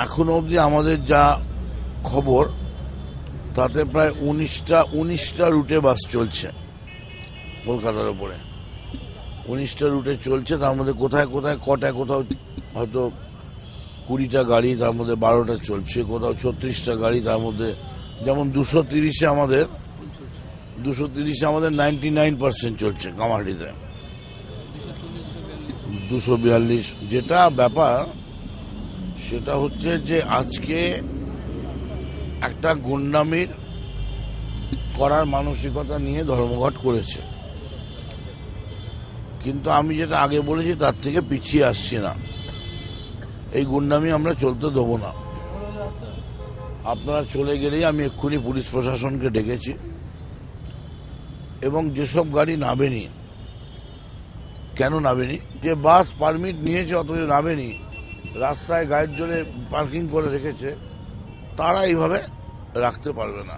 এখনো অবধি আমাদের যা খবর তাতে প্রায় 19টা রুটে বাস চলছে কলকাতার উপরে। 19টা রুটে চলছে, তার মধ্যে কোথায় কোথায় কোথাও হয়তো 20টা গাড়ি, তার মধ্যে 12টা চলছে, কোথাও 36টা গাড়ি, তার মধ্যে যেমন 230-এ আমাদের 99% চলছে কামারহাটিতে। 242। যেটা ব্যাপার সেটা হচ্ছে যে আজকে একটা গুন্ডামির করার মানসিকতা নিয়ে ধর্মঘট করেছে, কিন্তু আমি যেটা আগে বলেছি তার থেকে পিছিয়ে আসছি না। এই গুন্ডামি আমরা চলতে দেবো না। আপনারা চলে গেলেই আমি এক্ষুনি পুলিশ প্রশাসনকে ডেকেছি, এবং যেসব গাড়ি নামেনি, কেন নামেনি, যে বাস পারমিট নিয়েছে অথচ নামেনি, রাস্তায় গায়ের জোরে পার্কিং করে রেখেছে, তারা এইভাবে রাখতে পারবে না।